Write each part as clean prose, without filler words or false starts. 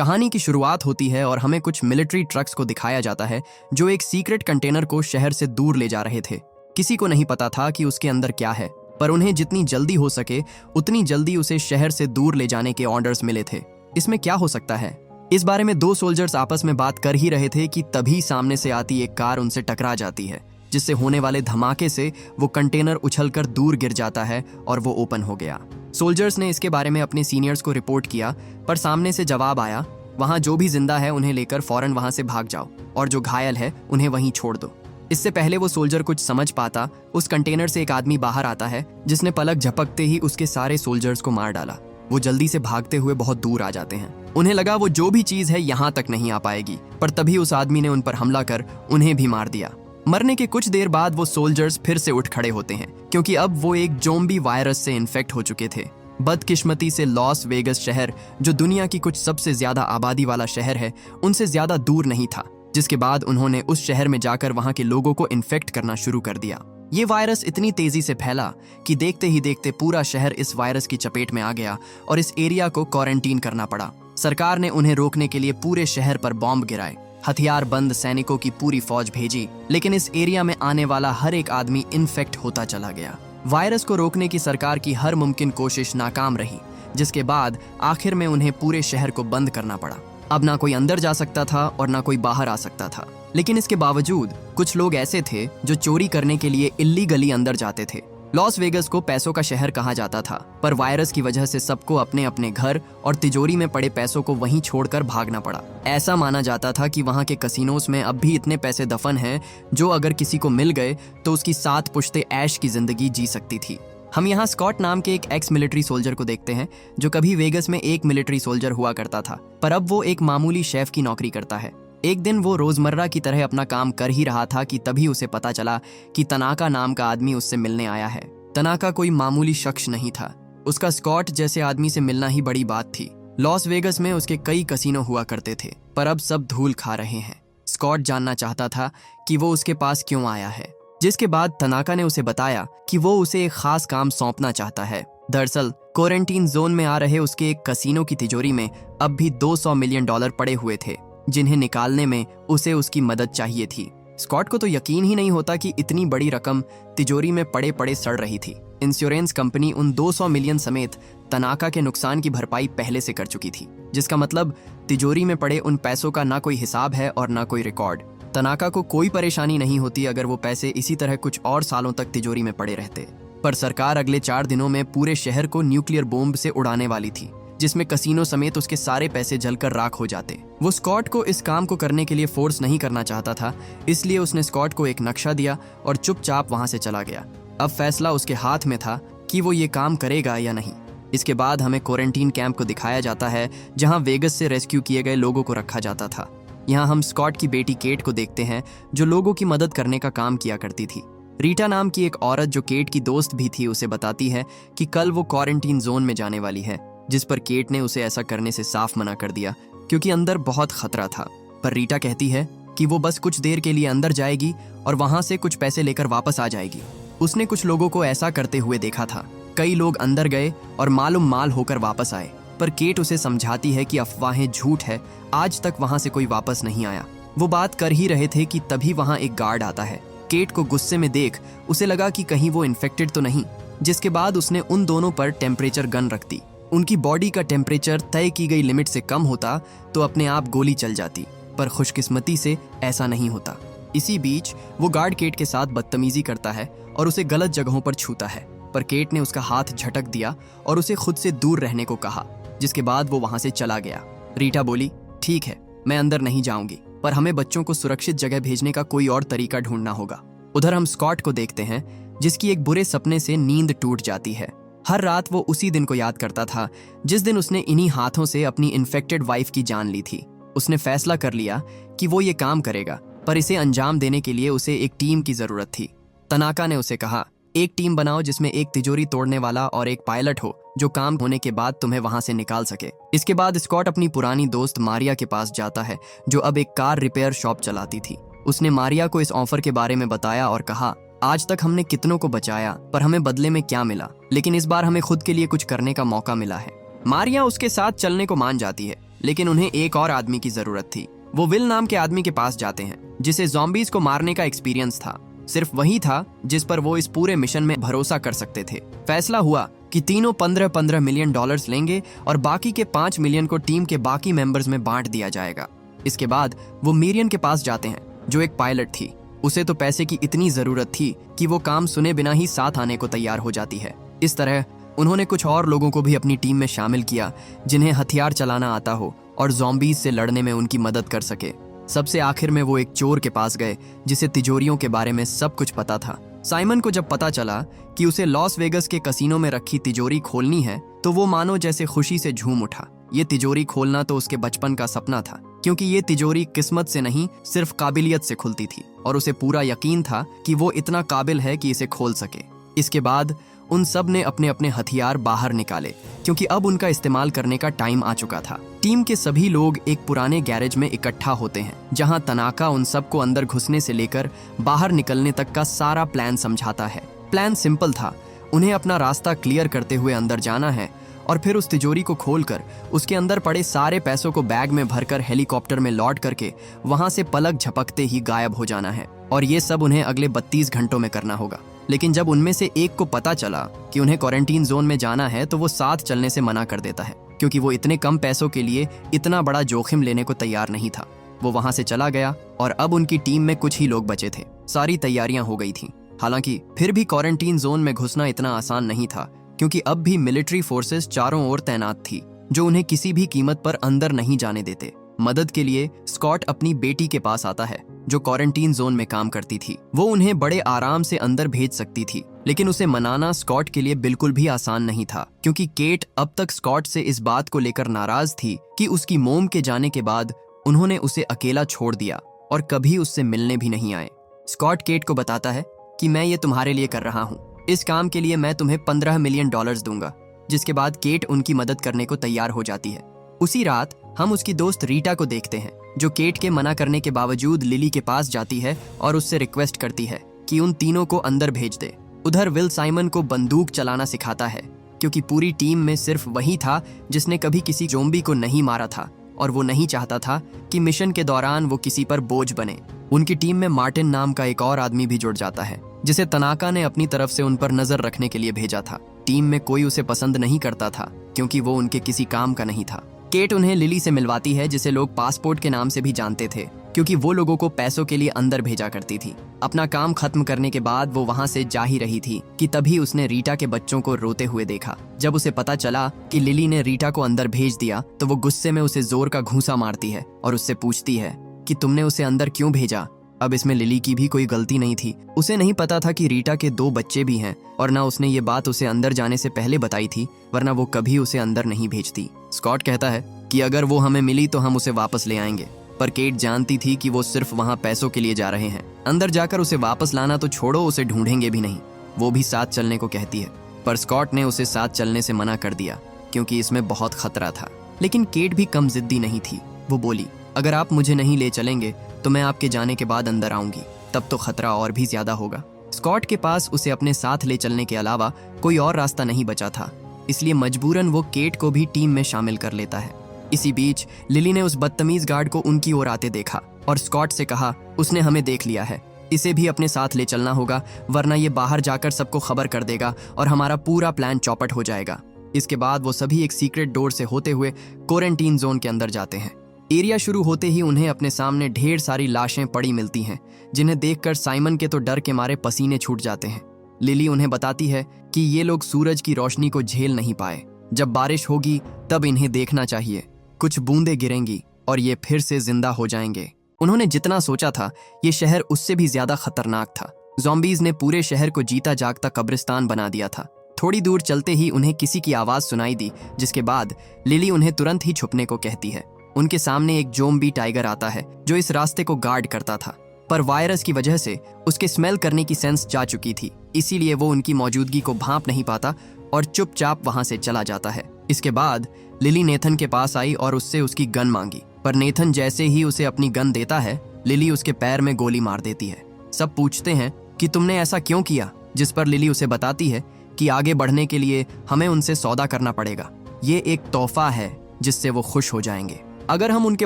कहानी की शुरुआत होती है और हमें कुछ मिलिट्री ट्रक्स को दिखाया जाता है जो एक सीक्रेट कंटेनर को शहर से दूर ले जा रहे थे। किसी को नहीं पता था कि उसके अंदर क्या है, पर उन्हें जितनी जल्दी हो सके उतनी जल्दी उसे शहर से दूर ले जाने के ऑर्डर्स मिले थे। इसमें क्या हो सकता है, इस बारे में दो सोल्जर्स आपस में बात कर ही रहे थे कि तभी सामने से आती एक कार उनसे टकरा जाती है, जिससे होने वाले धमाके से वो कंटेनर उछलकर दूर गिर जाता है और वो ओपन हो गया। सोल्जर्स ने इसके बारे में अपने सीनियर्स को रिपोर्ट किया, पर सामने से जवाब आया, वहां जो भी जिंदा है उन्हें लेकर फौरन वहां से भाग जाओ और जो घायल है उन्हें वहीं छोड़ दो। इससे पहले वो सोल्जर कुछ समझ पाता, उस कंटेनर से एक आदमी बाहर आता है जिसने पलक झपकते ही उसके सारे सोल्जर्स को मार डाला। वो जल्दी से भागते हुए बहुत दूर आ जाते हैं। उन्हें लगा वो जो भी चीज है यहाँ तक नहीं आ पाएगी, पर तभी उस आदमी ने उन पर हमला कर उन्हें भी मार दिया। मरने के कुछ देर बाद वो सोल्जर्स फिर से उठ खड़े होते हैं, क्योंकि अब वो एक ज़ॉम्बी वायरस से इन्फेक्ट हो चुके थे। बदकिस्मती से लॉस वेगस शहर, जो दुनिया की कुछ सबसे ज्यादा आबादी वाला शहर है, उनसे ज्यादा दूर नहीं था, जिसके बाद उन्होंने उस शहर में जाकर वहां के लोगों को इन्फेक्ट करना शुरू कर दिया। ये वायरस इतनी तेजी से फैला कि देखते ही देखते पूरा शहर इस वायरस की चपेट में आ गया और इस एरिया को क्वारंटीन करना पड़ा। सरकार ने उन्हें रोकने के लिए पूरे शहर पर बॉम्ब गिराए, हथियार बंद सैनिकों की पूरी फौज भेजी, लेकिन इस एरिया में आने वाला हर एक आदमी इन्फेक्ट होता चला गया। वायरस को रोकने की सरकार की हर मुमकिन कोशिश नाकाम रही, जिसके बाद आखिर में उन्हें पूरे शहर को बंद करना पड़ा। अब ना कोई अंदर जा सकता था और ना कोई बाहर आ सकता था, लेकिन इसके बावजूद कुछ लोग ऐसे थे जो चोरी करने के लिए इल्लीगली अंदर जाते थे। लॉस वेगस को पैसों का शहर कहा जाता था, पर वायरस की वजह से सबको अपने अपने घर और तिजोरी में पड़े पैसों को वहीं छोड़कर भागना पड़ा। ऐसा माना जाता था कि वहां के कसिनोस में अब भी इतने पैसे दफन हैं जो अगर किसी को मिल गए तो उसकी 7 पुश्ते ऐश की जिंदगी जी सकती थी। हम यहाँ स्कॉट नाम के एक एक्स मिलिट्री सोल्जर को देखते हैं, जो कभी वेगस में एक मिलिट्री सोल्जर हुआ करता था, पर अब वो एक मामूली शेफ की नौकरी करता है। एक दिन वो रोजमर्रा की तरह अपना काम कर ही रहा था कि तभी उसे पता चला कि तनाका नाम का आदमी उससे मिलने आया है। तनाका कोई मामूली शख्स नहीं था, उसका स्कॉट जैसे आदमी से मिलना ही बड़ी बात थी। लॉस वेगस में उसके कई कसिनो हुआ करते थे, पर अब सब धूल खा रहे हैं। स्कॉट जानना चाहता था कि वो उसके पास क्यों आया है, जिसके बाद तनाका ने उसे बताया कि वो उसे एक खास काम सौंपना चाहता है। दरअसल क्वारंटीन जोन में आ रहे उसके एक कसिनो की तिजोरी में अब भी $200 मिलियन पड़े हुए थे, जिन्हें निकालने में उसे उसकी मदद चाहिए थी। स्कॉट को तो यकीन ही नहीं होता कि इतनी बड़ी रकम तिजोरी में पड़े पड़े सड़ रही थी। इंश्योरेंस कंपनी उन 200 मिलियन समेत तनाका के नुकसान की भरपाई पहले से कर चुकी थी, जिसका मतलब तिजोरी में पड़े उन पैसों का ना कोई हिसाब है और ना कोई रिकॉर्ड। तनाका को कोई परेशानी नहीं होती अगर वो पैसे इसी तरह कुछ और सालों तक तिजोरी में पड़े रहते, पर सरकार अगले 4 दिनों में पूरे शहर को न्यूक्लियर बॉम्ब से उड़ाने वाली थी, जिसमें कसिनो समेत उसके सारे पैसे जलकर राख हो जाते। वो स्कॉट को इस काम को करने के लिए फोर्स नहीं करना चाहता था, इसलिए उसने स्कॉट को एक नक्शा दिया और चुपचाप वहां से चला गया। अब फैसला उसके हाथ में था कि वो ये काम करेगा या नहीं। इसके बाद हमें क्वारंटीन कैंप को दिखाया जाता है, जहां वेगस से रेस्क्यू किए गए लोगों को रखा जाता था। यहाँ हम स्कॉट की बेटी केट को देखते हैं, जो लोगों की मदद करने का काम किया करती थी। रीटा नाम की एक औरत, जो केट की दोस्त भी थी, उसे बताती है कि कल वो क्वारंटीन जोन में जाने वाली है, जिस पर केट ने उसे ऐसा करने से साफ मना कर दिया क्योंकि अंदर बहुत खतरा था। पर रीटा कहती है कि वो बस कुछ देर के लिए अंदर जाएगी और वहां से कुछ पैसे लेकर वापस आ जाएगी। उसने कुछ लोगों को ऐसा करते हुए देखा था। कई लोग अंदर गए और मालूम माल होकर वापस आए, पर केट उसे समझाती है कि अफवाहें झूठ है, आज तक वहां से कोई वापस नहीं आया। वो बात कर ही रहे थे कि तभी वहां एक गार्ड आता है। केट को गुस्से में देख उसे लगा कि कहीं वो इन्फेक्टेड तो नहीं, जिसके बाद उसने उन दोनों पर टेम्परेचर गन रख दी। उनकी बॉडी का टेम्परेचर तय की गई लिमिट से कम होता तो अपने आप गोली चल जाती, पर खुशकिस्मती से ऐसा नहीं होता। इसी बीच वो गार्ड केट के साथ बदतमीजी करता है और उसे गलत जगहों पर छूता है, पर केट ने उसका हाथ झटक दिया और उसे खुद से दूर रहने को कहा, जिसके बाद वो वहां से चला गया। रीटा बोली, ठीक है, मैं अंदर नहीं जाऊंगी, पर हमें बच्चों को सुरक्षित जगह भेजने का कोई और तरीका ढूंढना होगा। उधर हम स्कॉट को देखते हैं, जिसकी एक बुरे सपने से नींद टूट जाती है। हर रात वो उसी दिन को याद करता था जिस दिन उसने इन्हीं हाथों से अपनी इन्फेक्टेड वाइफ की जान ली थी। उसने फैसला कर लिया कि वो ये काम करेगा, पर इसे अंजाम देने के लिए उसे एक टीम की जरूरत थी। तनाका ने उसे कहा, एक टीम बनाओ जिसमें एक तिजोरी तोड़ने वाला और एक पायलट हो, जो काम होने के बाद तुम्हें वहां से निकाल सके। इसके बाद स्कॉट अपनी पुरानी दोस्त मारिया के पास जाता है, जो अब एक कार रिपेयर शॉप चलाती थी। उसने मारिया को इस ऑफर के बारे में बताया और कहा, आज तक हमने कितनों को बचाया, पर हमें बदले में क्या मिला, लेकिन इस बार हमें खुद के लिए कुछ करने का मौका मिला है। मारिया उसके साथ चलने को मान जाती है, लेकिन उन्हें एक और आदमी की जरूरत थी। वो विल नाम के आदमी के पास जाते हैं जिसे ज़ॉम्बीज को मारने का एक्सपीरियंस था। सिर्फ वही था जिस पर वो इस पूरे मिशन में भरोसा कर सकते थे। फैसला हुआ कि तीनों 15-15 मिलियन डॉलर्स लेंगे और बाकी के 5 मिलियन को टीम के बाकी मेंबर्स में बांट दिया जाएगा। इसके बाद वो मीरियन के पास जाते हैं जो एक पायलट थी। उसे तो पैसे की इतनी जरूरत थी कि वो काम सुने बिना ही साथ आने को तैयार हो जाती है। इस तरह उन्होंने कुछ और लोगों को भी अपनी टीम में शामिल किया जिन्हें हथियार चलाना आता हो और ज़ॉम्बीज से लड़ने में उनकी मदद कर सके। सबसे आखिर में वो एक चोर के पास गए जिसे तिजोरियों के बारे में सब कुछ पता था। साइमन को जब पता चला कि उसे लॉस वेगस के कसीनो में रखी तिजोरी खोलनी है तो वो मानो जैसे खुशी से झूम उठा। ये तिजोरी खोलना तो उसके बचपन का सपना था, क्योंकि ये तिजोरी किस्मत से नहीं सिर्फ काबिलियत से खुलती थी और उसे पूरा यकीन था कि वो इतना काबिल है कि इसे खोल सके। इसके बाद उन सब ने अपने अपने हथियार बाहर निकाले क्योंकि अब उनका इस्तेमाल करने का टाइम आ चुका था। टीम के सभी लोग एक पुराने गैरेज में इकट्ठा होते हैं जहां तनाका उन सबको अंदर घुसने से लेकर बाहर निकलने तक का सारा प्लान समझाता है। प्लान सिंपल था, उन्हें अपना रास्ता क्लियर करते हुए अंदर जाना है और फिर उस तिजोरी को खोलकर उसके अंदर पड़े सारे पैसों को बैग में भरकर हेलीकॉप्टर में लौट करके वहां से पलक झपकते ही गायब हो जाना है। और ये सब उन्हें अगले 32 घंटों में करना होगा। लेकिन जब उनमें से एक को पता चला कि उन्हें क्वारंटीन जोन में जाना है तो वो साथ चलने से मना कर देता है, क्योंकि वो इतने कम पैसों के लिए इतना बड़ा जोखिम लेने को तैयार नहीं था। वो वहां से चला गया और अब उनकी टीम में कुछ ही लोग बचे थे। सारी तैयारियां हो गई थीं। हालांकि फिर भी क्वारंटीन जोन में घुसना इतना आसान नहीं था, क्योंकि अब भी मिलिट्री फोर्सेस चारों ओर तैनात थी जो उन्हें किसी भी कीमत पर अंदर नहीं जाने देते। मदद के लिए स्कॉट अपनी बेटी के पास आता है जो क्वारंटीन जोन में काम करती थी। वो उन्हें बड़े आराम से अंदर भेज सकती थी, लेकिन उसे मनाना स्कॉट के लिए बिल्कुल भी आसान नहीं था, क्योंकि केट अब तक स्कॉट से इस बात को लेकर नाराज थी कि उसकी मोम के जाने के बाद उन्होंने उसे अकेला छोड़ दिया और कभी उससे मिलने भी नहीं आए। स्कॉट केट को बताता है कि मैं ये तुम्हारे लिए कर रहा हूँ, इस काम के लिए मैं तुम्हें 15 मिलियन डॉलर्स दूंगा। जिसके बाद केट उनकी मदद करने को तैयार हो जाती है। उसी रात हम उसकी दोस्त रीटा को देखते हैं जो केट के मना करने के बावजूद लिली के पास जाती है और उससे रिक्वेस्ट करती है कि उन तीनों को अंदर भेज दे। उधर विल साइमन को बंदूक चलाना सिखाता है, क्योंकि पूरी टीम में सिर्फ वही था जिसने कभी किसी ज़ॉम्बी को नहीं मारा था और वो नहीं चाहता था कि मिशन के दौरान वो किसी पर बोझ बने। उनकी टीम में मार्टिन नाम का एक और आदमी भी जुड़ जाता है जिसे तनाका ने अपनी तरफ से उन पर नजर रखने के लिए भेजा था। टीम में कोई उसे पसंद नहीं करता था क्योंकि वो उनके किसी काम का नहीं था। केट उन्हें लिली से मिलवाती है जिसे लोग पासपोर्ट के नाम से भी जानते थे, क्योंकि वो लोगों को पैसों के लिए अंदर भेजा करती थी। अपना काम खत्म करने के बाद वो वहां से जा ही रही थी कि तभी उसने रीटा के बच्चों को रोते हुए देखा। जब उसे पता चला कि लिली ने रीटा को अंदर भेज दिया तो वो गुस्से में उसे जोर का घूंसा मारती है और उससे पूछती है कि तुमने उसे अंदर क्यों भेजा। अब इसमें लिली की भी कोई गलती नहीं थी। उसे नहीं पता था कि रीटा के 2 बच्चे भी हैं और ना उसने ये बात उसे अंदर जाने से पहले बताई थी, वरना वो कभी उसे अंदर नहीं भेजती। स्कॉट कहता है कि अगर वो हमें मिली तो हम उसे वापस ले आएंगे, पर केट जानती थी कि वो सिर्फ वहां पैसों के लिए जा रहे हैं। अंदर जाकर उसे वापस लाना तो छोड़ो, उसे ढूंढेंगे भी नहीं। वो भी साथ चलने को कहती है, पर स्कॉट ने उसे साथ चलने से मना कर दिया क्योंकि इसमें बहुत खतरा था। लेकिन केट भी कम जिद्दी नहीं थी। वो बोली, अगर आप मुझे नहीं ले चलेंगे तो मैं आपके जाने के बाद अंदर आऊंगी, तब तो खतरा और भी ज्यादा होगा। स्कॉट के पास उसे अपने साथ ले चलने के अलावा कोई और रास्ता नहीं बचा था, इसलिए मजबूरन वो केट को भी टीम में शामिल कर लेता है। इसी बीच लिली ने उस बदतमीज गार्ड को उनकी ओर आते देखा और स्कॉट से कहा, उसने हमें देख लिया है, इसे भी अपने साथ ले चलना होगा, वरना ये बाहर जाकर सबको खबर कर देगा और हमारा पूरा प्लान चौपट हो जाएगा। इसके बाद वो सभी एक सीक्रेट डोर से होते हुए क्वारंटीन जोन के अंदर जाते हैं। एरिया शुरू होते ही उन्हें अपने सामने ढेर सारी लाशें पड़ी मिलती हैं, जिन्हें देखकर साइमन के तो डर के मारे पसीने छूट जाते हैं। लिली उन्हें बताती है कि ये लोग सूरज की रोशनी को झेल नहीं पाए, जब बारिश होगी तब इन्हें देखना चाहिए, कुछ बूंदें गिरेंगी और ये फिर से जिंदा हो जाएंगे। उन्होंने जितना सोचा था ये शहर उससे भी ज्यादा खतरनाक था। ज़ॉम्बीज ने पूरे शहर को जीता जागता कब्रिस्तान बना दिया था। थोड़ी दूर चलते ही उन्हें किसी की आवाज सुनाई दी, जिसके बाद लिली उन्हें तुरंत ही छुपने को कहती है। उनके सामने एक ज़ॉम्बी टाइगर आता है जो इस रास्ते को गार्ड करता था, पर वायरस की वजह से उसके स्मेल करने की सेंस जा चुकी थी, इसीलिए वो उनकी मौजूदगी को भांप नहीं पाता और चुपचाप वहां से चला जाता है। इसके बाद लिली नेथन के पास आई और उससे उसकी गन मांगी, पर नेथन जैसे ही उसे अपनी गन देता है, लिली उसके पैर में गोली मार देती है। सब पूछते हैं कि तुमने ऐसा क्यों किया, जिस पर लिली उसे बताती है कि आगे बढ़ने के लिए हमें उनसे सौदा करना पड़ेगा, ये एक तोहफा है जिससे वो खुश हो जाएंगे। अगर हम उनके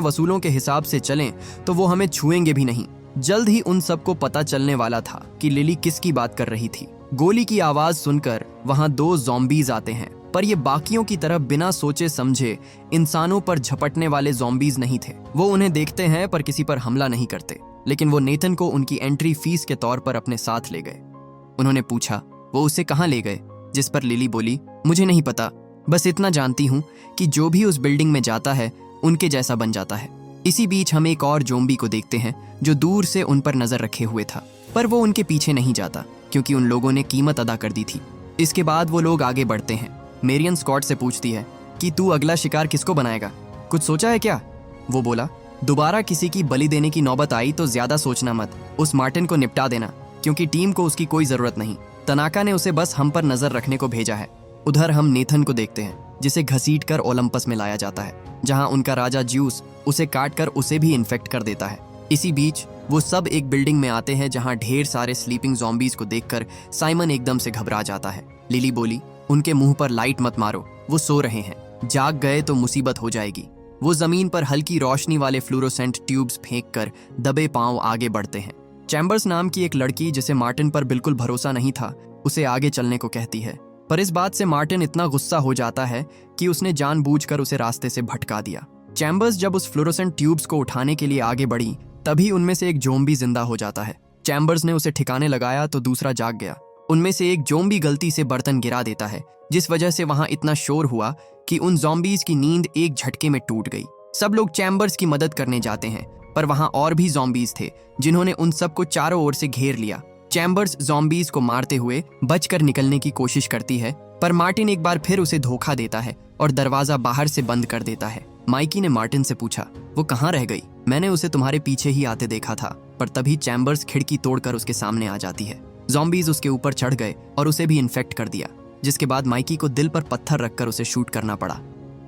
वसूलों के हिसाब से चलें तो वो हमें छुएंगे भी नहीं। जल्द ही उन सबको पता चलने वाला था कि लिली किसकी बात कर रही थी। गोली की आवाज सुनकर वहां 2 ज़ॉम्बीज आते हैं, पर ये बाकियों की तरह बिना सोचे समझे इंसानों पर झपटने वाले ज़ॉम्बीज नहीं थे। वो उन्हें देखते हैं पर किसी पर हमला नहीं करते, लेकिन वो नेथन को उनकी एंट्री फीस के तौर पर अपने साथ ले गए। उन्होंने पूछा वो उसे कहाँ ले गए, जिस पर लिली बोली मुझे नहीं पता, बस इतना जानती हूँ कि जो भी उस बिल्डिंग में जाता है उनके जैसा बन जाता है। इसी बीच हम एक और ज़ॉम्बी को देखते हैं जो दूर से उन पर नजर रखे हुए था, पर वो उनके पीछे नहीं जाता क्योंकि उन लोगों ने कीमत अदा कर दी थी। इसके बाद वो लोग आगे बढ़ते हैं। मेरियन स्कॉट से पूछती है कि तू अगला शिकार किसको बनाएगा, कुछ सोचा है क्या? वो बोला दोबारा किसी की बलि देने की नौबत आई तो ज्यादा सोचना मत, उस मार्टिन को निपटा देना, क्योंकि टीम को उसकी कोई जरूरत नहीं। तनाका ने उसे बस हम पर नजर रखने को भेजा है। उधर हम नेथन को देखते हैं जिसे घसीटकर ओलंपस में लाया जाता है, जहां उनका राजा ज्यूस उसे काटकर उसे भी इन्फेक्ट कर देता है। इसी बीच वो सब एक बिल्डिंग में आते हैं जहां ढेर सारे स्लीपिंग ज़ॉम्बीज को देखकर साइमन एकदम से घबरा जाता है। लिली बोली उनके मुंह पर लाइट मत मारो, वो सो रहे हैं, जाग गए तो मुसीबत हो जाएगी। वो जमीन पर हल्की रोशनी वाले फ्लोरोसेंट ट्यूब्स फेंककर दबे पांव आगे बढ़ते हैं। चैम्बर्स नाम की एक लड़की जिसे मार्टिन पर बिल्कुल भरोसा नहीं था उसे आगे चलने को कहती है, पर इस बात से मार्टिन इतना गुस्सा हो जाता है कि उसने जानबूझकर उसे रास्ते से भटका दिया। चैम्बर्स जब उस फ्लोरोसेंट ट्यूब्स को उठाने के लिए आगे बढ़ी तभी उनमें से एक ज़ॉम्बी जिंदा हो जाता है। चैम्बर्स ने उसे ठिकाने लगाया तो दूसरा जाग गया। उनमें से एक ज़ॉम्बी गलती से बर्तन गिरा देता है, जिस वजह से वहां इतना शोर हुआ कि उन ज़ॉम्बीज की नींद एक झटके में टूट गई। सब लोग चैम्बर्स की मदद करने जाते हैं, पर वहां और भी ज़ॉम्बीज थे जिन्होंने उन सबको चारों ओर से घेर लिया। चैम्बर्स ज़ॉम्बीज को मारते हुए बचकर निकलने की कोशिश करती है, पर मार्टिन एक बार फिर उसे धोखा देता है और दरवाजा बाहर से बंद कर देता है। माइकी ने मार्टिन से पूछा वो कहाँ रह गई, मैंने उसे तुम्हारे पीछे ही आते देखा था। पर तभी चैम्बर्स खिड़की तोड़कर उसके सामने आ जाती है। ज़ॉम्बीज उसके ऊपर चढ़ गए और उसे भी इन्फेक्ट कर दिया, जिसके बाद माइकी को दिल पर पत्थर रखकर उसे शूट करना पड़ा।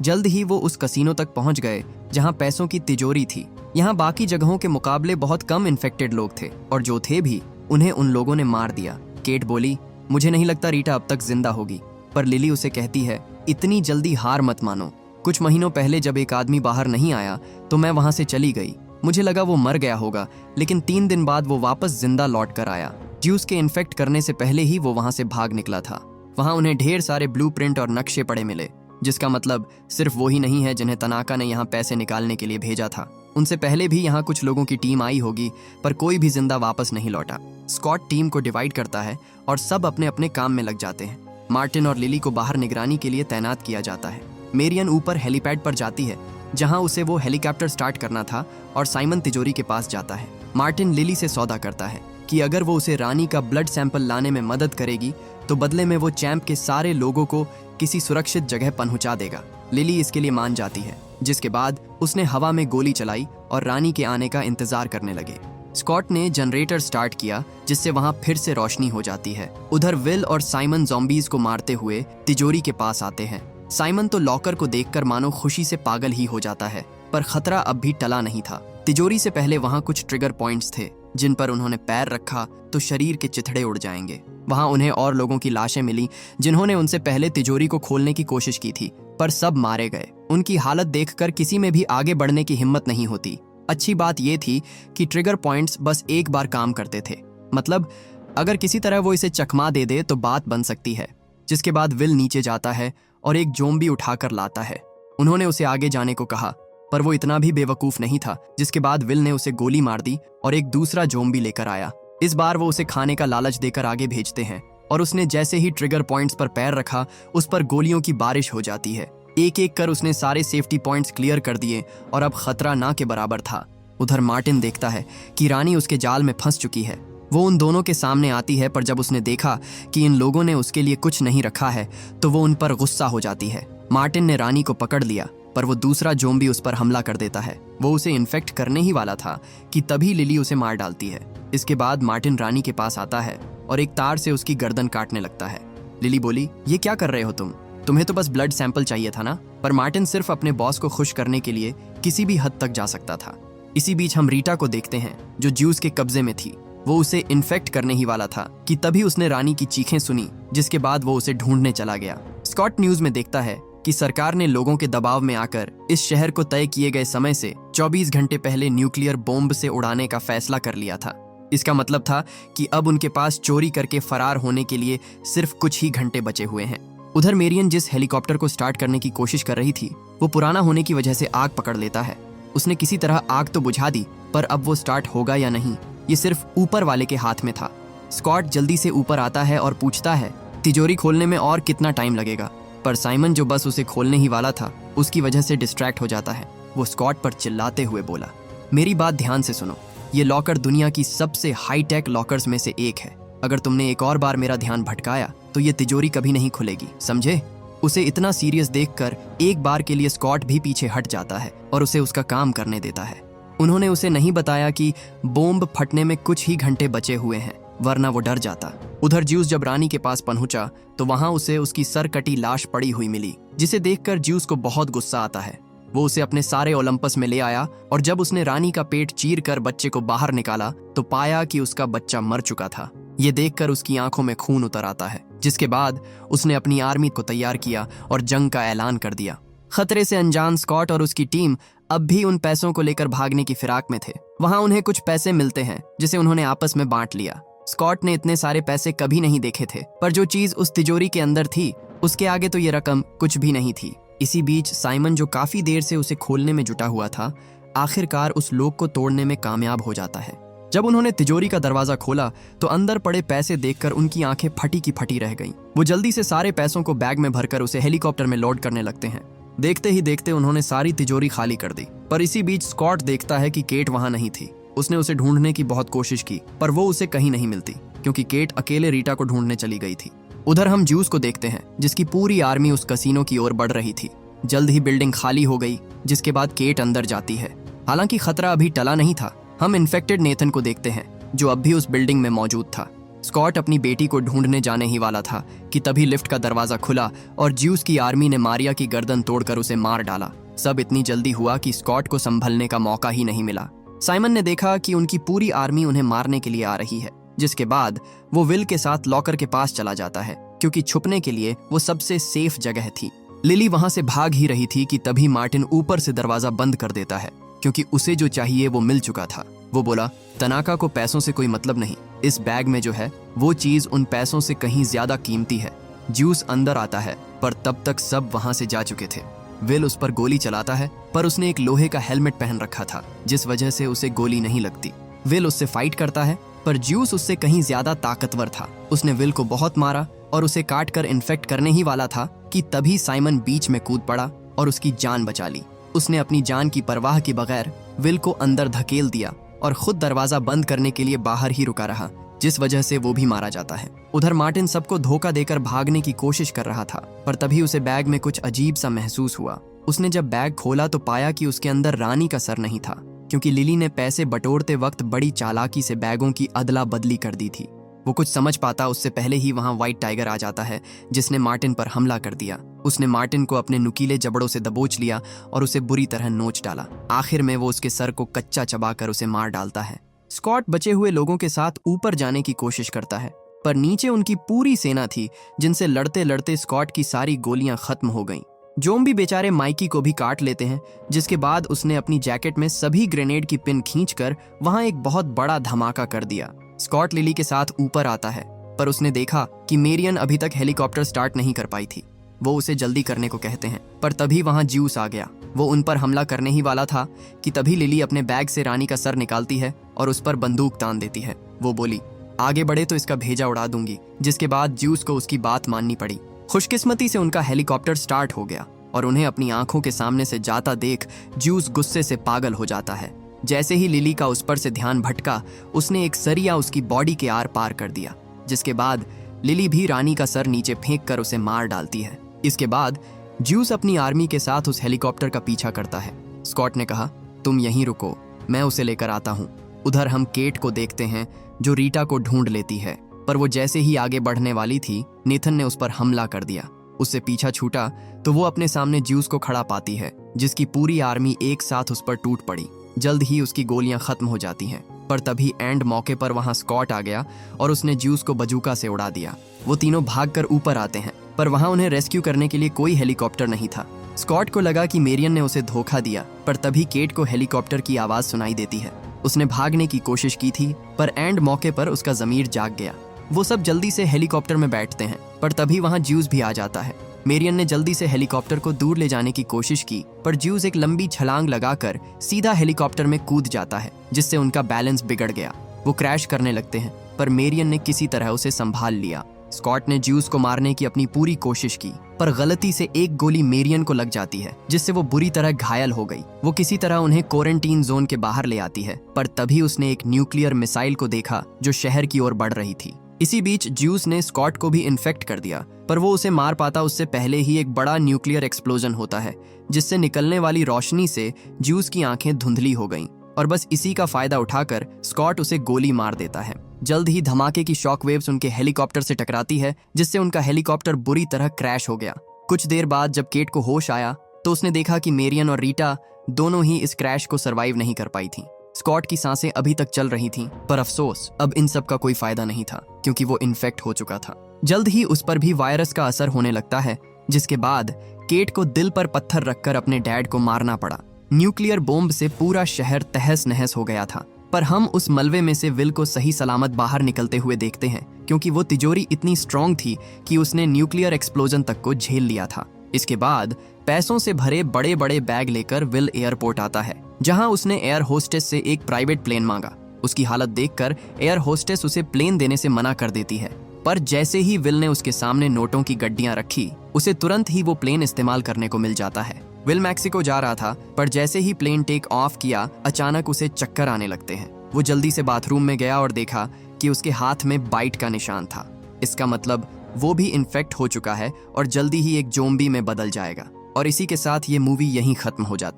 जल्द ही वो उस कसीनो तक पहुंच गए जहां पैसों की तिजोरी थी। यहाँ बाकी जगहों के मुकाबले बहुत कम इन्फेक्टेड लोग थे, और जो थे भी उन्हें उन लोगों ने मार दिया। केट बोली मुझे नहीं लगता रीटा अब तक जिंदा होगी, पर लिली उसे कहती है इतनी जल्दी हार मत मानो। कुछ महीनों पहले जब एक आदमी बाहर नहीं आया तो मैं वहां से चली गई। मुझे लगा वो मर गया होगा, लेकिन 3 दिन बाद वो वापस जिंदा लौट कर आया। ज्यूस के इन्फेक्ट करने से पहले ही वो वहां से भाग निकला था। वहां उन्हें ढेर सारे ब्लूप्रिंट और नक्शे पड़े मिले, जिसका मतलब सिर्फ वो ही नहीं है जिन्हें तनाका ने यहाँ पैसे निकालने के लिए भेजा था। उनसे पहले भी यहाँ कुछ लोगों की टीम आई होगी, पर कोई भी जिंदा वापस नहीं लौटा। स्कॉट टीम को डिवाइड करता है और सब अपने अपने काम में लग जाते हैं। मार्टिन और लिली को बाहर निगरानी के लिए तैनात किया जाता है। मेरियन ऊपर हेलीपैड पर जाती है जहां उसे वो हेलीकॉप्टर स्टार्ट करना था, और साइमन तिजोरी के पास जाता है। मार्टिन लिली से सौदा करता है कि अगर वो उसे रानी का ब्लड सैंपल लाने में मदद करेगी तो बदले में वो चैंप के सारे लोगों को किसी सुरक्षित जगह पहुंचा देगा। लिली इसके लिए मान जाती है, जिसके बाद उसने हवा में गोली चलाई और रानी के आने का इंतजार करने लगे। स्कॉट ने जनरेटर स्टार्ट किया जिससे वहां फिर से रोशनी हो जाती है। उधर विल और साइमन ज़ॉम्बीज को मारते हुए तिजोरी के पास आते हैं। साइमन तो लॉकर को देखकर मानो खुशी से पागल ही हो जाता है, पर खतरा अब भी टला नहीं था। तिजोरी से पहले वहां कुछ ट्रिगर पॉइंट्स थे जिन पर उन्होंने पैर रखा तो शरीर के चिथड़े उड़ जाएंगे। वहां उन्हें और लोगों की लाशें मिली जिन्होंने उनसे पहले तिजोरी को खोलने की कोशिश की थी, पर सब मारे गए। उनकी हालत देखकर किसी में भी आगे बढ़ने की हिम्मत नहीं होती। अच्छी बात यह थी कि ट्रिगर पॉइंट्स बस एक बार काम करते थे, मतलब अगर किसी तरह वो इसे चकमा दे दे तो बात बन सकती है। जिसके बाद विल नीचे जाता है और एक ज़ॉम्बी उठाकर लाता है। उन्होंने उसे आगे जाने को कहा, पर वो इतना भी बेवकूफ नहीं था। जिसके बाद विल ने उसे गोली मार दी और एक दूसरा ज़ॉम्बी लेकर आया। इस बार वो उसे खाने का लालच देकर आगे भेजते हैं, और उसने जैसे ही ट्रिगर पॉइंट्स पर पैर रखा उस पर गोलियों की बारिश हो जाती है। एक एक कर उसने सारे सेफ्टी पॉइंट्स क्लियर कर दिए और अब खतरा ना के बराबर था। उधर मार्टिन देखता है कि रानी उसके जाल में फंस चुकी है। वो उन दोनों के सामने आती है, पर जब उसने देखा कि इन लोगों ने उसके लिए कुछ नहीं रखा है तो वो उन पर गुस्सा हो जाती है। मार्टिन ने रानी को पकड़ लिया, पर वो दूसरा ज़ॉम्बी उस पर हमला कर देता है। वो उसे इन्फेक्ट करने ही वाला था कि तभी लिली उसे मार डालती है। इसके बाद मार्टिन रानी के पास आता है और एक तार से उसकी गर्दन काटने लगता है। लिली बोली ये क्या कर रहे हो तुम्हें तो बस ब्लड सैंपल चाहिए था ना। पर मार्टिन सिर्फ अपने बॉस को खुश करने के लिए किसी भी हद तक जा सकता था। इसी बीच हम रीटा को देखते हैं जो ज्यूस के कब्जे में थी। वो उसे इन्फेक्ट करने ही वाला था कि तभी उसने रानी की चीखें सुनी, जिसके बाद वो उसे ढूंढने चला गया। स्कॉट न्यूज में देखता है कि सरकार ने लोगों के दबाव में आकर इस शहर को तय किए गए समय से 24 घंटे पहले न्यूक्लियर बॉम्ब से उड़ाने का फैसला कर लिया था। इसका मतलब था कि अब उनके पास चोरी करके फरार होने के लिए सिर्फ कुछ ही घंटे बचे हुए हैं। उधर मेरियन जिस हेलीकॉप्टर को स्टार्ट करने की कोशिश कर रही थी वो पुराना होने की वजह से आग पकड़ लेता है। उसने किसी तरह आग तो बुझा दी, पर अब वो स्टार्ट होगा या नहीं ये सिर्फ ऊपर वाले के हाथ में था। स्कॉट जल्दी से ऊपर आता है और पूछता है तिजोरी खोलने में और कितना टाइम लगेगा, पर साइमन जो बस उसे खोलने ही वाला था उसकी वजह से डिस्ट्रैक्ट हो जाता है। वो स्कॉट पर चिल्लाते हुए बोला, मेरी बात ध्यान से सुनो, ये लॉकर दुनिया की सबसे हाईटेक लॉकर्स में से एक है। अगर तुमने एक और बार मेरा ध्यान भटकाया तो ये तिजोरी कभी नहीं खुलेगी, समझे? उसे इतना सीरियस देखकर एक बार के लिए स्कॉट भी पीछे हट जाता है और उसे उसका काम करने देता है। उन्होंने उसे नहीं बताया कि बॉम्ब फटने में कुछ ही घंटे बचे हुए हैं, वरना वो डर जाता। उधर ज्यूस जब रानी के पास पहुंचा तो वहां उसे उसकी सर कटी लाश पड़ी हुई मिली, जिसे देखकर ज्यूस को बहुत गुस्सा आता है। वो उसे अपने सारे ओलंपस में ले आया और जब उसने रानी का पेट चीर कर बच्चे को बाहर निकाला तो पाया कि उसका बच्चा मर चुका था। ये देखकर उसकी आंखों में खून उतर आता है, जिसके बाद उसने अपनी आर्मी को तैयार किया और जंग का ऐलान कर दिया। खतरे से अनजान स्कॉट और उसकी टीम अब भी उन पैसों को लेकर भागने की फिराक में थे। वहां उन्हें कुछ पैसे मिलते हैं जिसे उन्होंने आपस में बांट लिया। स्कॉट ने इतने सारे पैसे कभी नहीं देखे थे, पर जो चीज उस तिजोरी के अंदर थी उसके आगे तो ये रकम कुछ भी नहीं थी। इसी बीच साइमन जो काफी देर से उसे खोलने में जुटा हुआ था, आखिरकार उस लॉक को तोड़ने में कामयाब हो जाता है। जब उन्होंने तिजोरी का दरवाजा खोला तो अंदर पड़े पैसे देखकर उनकी आंखें फटी की फटी रह गईं। वो जल्दी से सारे पैसों को बैग में भरकर उसे हेलीकॉप्टर में लोड करने लगते हैं। देखते ही देखते उन्होंने सारी तिजोरी खाली कर दी, पर इसी बीच स्कॉट देखता है कि केट वहां नहीं थी। उसने उसे ढूंढने की बहुत कोशिश की, पर वो उसे कहीं नहीं मिलती, क्योंकि केट अकेले रीटा को ढूंढने चली गई थी। उधर हम ज्यूस को देखते हैं, जिसकी पूरी आर्मी उस कसीनो की ओर बढ़ रही थी। जल्द ही बिल्डिंग खाली हो गई, जिसके बाद केट अंदर जाती है। हालांकि खतरा अभी टला नहीं था। हम इन्फेक्टेड नेथन को देखते हैं, जो अब भी उस बिल्डिंग में मौजूद था। स्कॉट अपनी बेटी को ढूंढने जाने ही वाला था कि तभी लिफ्ट का दरवाजा खुला और ज्यूस की आर्मी ने मारिया की गर्दन तोड़कर उसे मार डाला। सब इतनी जल्दी हुआ कि स्कॉट को संभलने का मौका ही नहीं मिला। साइमन ने देखा कि उनकी पूरी आर्मी उन्हें मारने के लिए आ रही है, जिसके बाद वो विल के साथ लॉकर के पास चला जाता है, क्योंकि छुपने के लिए वो सबसे सेफ जगह थी। लिली वहां से भाग ही रही थी कि तभी मार्टिन ऊपर से दरवाजा बंद कर देता है, क्योंकि उसे जो चाहिए वो मिल चुका था। वो बोला, तनाका को पैसों से कोई मतलब नहीं, इस बैग में जो है वो चीज उन पैसों से कहीं ज्यादा कीमती है। ज्यूस अंदर आता है, पर तब तक सब वहां से जा चुके थे। विल उस पर गोली चलाता है, पर उसने एक लोहे का हेलमेट पहन रखा था, जिस वजह से उसे गोली नहीं लगती। विल उससे फाइट करता है, पर ज्यूस उससे कहीं ज्यादा ताकतवर था। उसने विल को बहुत मारा और उसे काट कर इन्फेक्ट करने ही वाला था कि तभी साइमन बीच में कूद पड़ा और उसकी जान बचा ली। उसने अपनी जान की परवाह के बगैर विल को अंदर धकेल दिया और खुद दरवाजा बंद करने के लिए बाहर ही रुका रहा, जिस वजह से वो भी मारा जाता है। उधर मार्टिन सबको धोखा देकर भागने की कोशिश कर रहा था, पर तभी उसे बैग में कुछ अजीब सा महसूस हुआ। उसने जब बैग खोला तो पाया कि उसके अंदर रानी का सर नहीं था, क्योंकि लिली ने पैसे बटोरते वक्त बड़ी चालाकी से बैगों की अदला बदली कर दी थी। वो कुछ समझ पाता उससे पहले ही वहां व्हाइट टाइगर आ जाता है, जिसने मार्टिन पर हमला कर दिया। उसने मार्टिन को अपने नुकीले जबड़ों से दबोच लिया और उसे बुरी तरह नोच डाला। आखिर में वो उसके सर को कच्चा चबाकर उसे मार डालता है। स्कॉट बचे हुए लोगों के साथ ऊपर जाने की कोशिश करता है, पर नीचे उनकी पूरी सेना थी, जिनसे लड़ते लड़ते स्कॉट की सारी गोलियां खत्म हो गईं। जोम्बी बेचारे माइकी को भी काट लेते हैं, जिसके बाद उसने अपनी जैकेट में सभी ग्रेनेड की पिन खींचकर वहां एक बहुत बड़ा धमाका कर दिया। स्कॉट लिली के साथ ऊपर आता है, पर उसने देखा कि मेरियन अभी तक हेलीकॉप्टर स्टार्ट नहीं कर पाई थी। वो उसे जल्दी करने को कहते हैं, पर तभी वहां ज्यूस आ गया। वो उन पर हमला करने ही वाला था कि तभी लिली अपने बैग से रानी का सर निकालती है और उस पर बंदूक तान देती है। वो बोली, आगे बढ़े तो इसका भेजा उड़ा दूंगी, जिसके बाद ज्यूस को उसकी बात माननी पड़ी। खुशकिस्मती से उनका हेलीकॉप्टर स्टार्ट हो गया और उन्हें अपनी आंखों के सामने से जाता देख ज्यूस गुस्से से पागल हो जाता है। जैसे ही लिली का उस पर से ध्यान भटका, उसने एक सरिया उसकी बॉडी के आर पार कर दिया, जिसके बाद लिली भी रानी का सर नीचे फेंक कर उसे मार डालती है। इसके बाद ज्यूस अपनी आर्मी के साथ उस हेलीकॉप्टर का पीछा करता है। स्कॉट ने कहा, तुम यहीं रुको, मैं उसे लेकर आता हूँ। उधर हम केट को देखते हैं, जो रीटा को ढूंढ लेती है, पर वो जैसे ही आगे बढ़ने वाली थी, नेथन ने उस पर हमला कर दिया। उससे पीछा छूटा तो वो अपने सामने ज्यूस को खड़ा पाती है, जिसकी पूरी आर्मी एक साथ उस पर टूट पड़ी। जल्द ही उसकी गोलियां खत्म हो जाती हैं, पर तभी एंड मौके पर वहां स्कॉट आ गया और उसने ज्यूस को बजूका से उड़ा दिया। वो तीनों भागकर ऊपर आते हैं, पर वहां उन्हें रेस्क्यू करने के लिए कोई हेलीकॉप्टर नहीं था। स्कॉट को लगा कि मेरियन ने उसे धोखा दिया, पर तभी केट को हेलीकॉप्टर की आवाज सुनाई देती है। उसने भागने की कोशिश की थी, पर एंड मौके पर उसका ज़मीर जाग गया। वो सब जल्दी से हेलीकॉप्टर में बैठते हैं, पर तभी वहां ज्यूस भी आ जाता है। मेरियन ने जल्दी से हेलीकॉप्टर को दूर ले जाने की कोशिश की, पर ज्यूस एक लंबी छलांग लगाकर सीधा हेलीकॉप्टर में कूद जाता है, जिससे उनका बैलेंस बिगड़ गया। वो क्रैश करने लगते हैं, पर मेरियन ने किसी तरह उसे संभाल लिया। स्कॉट ने ज्यूस को मारने की अपनी पूरी कोशिश की, पर गलती से एक गोली मेरियन को लग जाती है, जिससे वो बुरी तरह घायल हो गई। वो किसी तरह उन्हें क्वारंटीन जोन के बाहर ले आती है, पर तभी उसने एक न्यूक्लियर मिसाइल को देखा जो शहर की ओर बढ़ रही थी। इसी बीच ज्यूस ने स्कॉट को भी इन्फेक्ट कर दिया, पर वो उसे मार पाता उससे पहले ही एक बड़ा न्यूक्लियर एक्सप्लोजन होता है, जिससे निकलने वाली रोशनी से ज्यूस की आंखें धुंधली हो गईं, और बस इसी का फायदा उठाकर स्कॉट उसे गोली मार देता है। जल्द ही धमाके की शॉक वेव्स उनके हेलीकॉप्टर से टकराती है, जिससे उनका हेलीकॉप्टर बुरी तरह क्रैश हो गया। कुछ देर बाद जब केट को होश आया तो उसने देखा कि मेरियन और रीटा दोनों ही इस क्रैश को सरवाइव नहीं कर पाई थी। स्कॉट की सांसें अभी तक चल रही थीं, पर अफसोस अब इन सब का कोई फायदा नहीं था, क्योंकि वो इन्फेक्ट हो चुका था। जल्द ही उस पर भी वायरस का असर होने लगता है, जिसके बाद केट को दिल पर पत्थर रखकर अपने डैड को मारना पड़ा। न्यूक्लियर बॉम्ब से पूरा शहर तहस नहस हो गया था, पर हम उस मलबे में से विल को सही सलामत बाहर निकलते हुए देखते हैं, क्योंकि वो तिजोरी इतनी स्ट्रांग थी कि उसने न्यूक्लियर एक्सप्लोजन तक को झेल लिया था। इसके बाद पैसों से भरे बड़े बड़े बैग लेकर विल एयरपोर्ट आता है, जहां उसने एयर होस्टेस से एक प्राइवेट प्लेन मांगा। उसकी हालत देखकर एयर होस्टेस उसे प्लेन देने से मना कर देती है, पर जैसे ही विल ने उसके सामने नोटों की गड्डियां रखी, उसे तुरंत ही वो प्लेन इस्तेमाल करने को मिल जाता है। विल मैक्सिको जा रहा था, पर जैसे ही प्लेन टेक ऑफ किया, अचानक उसे चक्कर आने लगते हैं। वो जल्दी से बाथरूम में गया और देखा कि उसके हाथ में बाइट का निशान था। इसका मतलब वो भी इन्फेक्ट हो चुका है और जल्दी ही एक ज़ॉम्बी में बदल जाएगा। और इसी के साथ ये मूवी यहीं खत्म हो जाती है।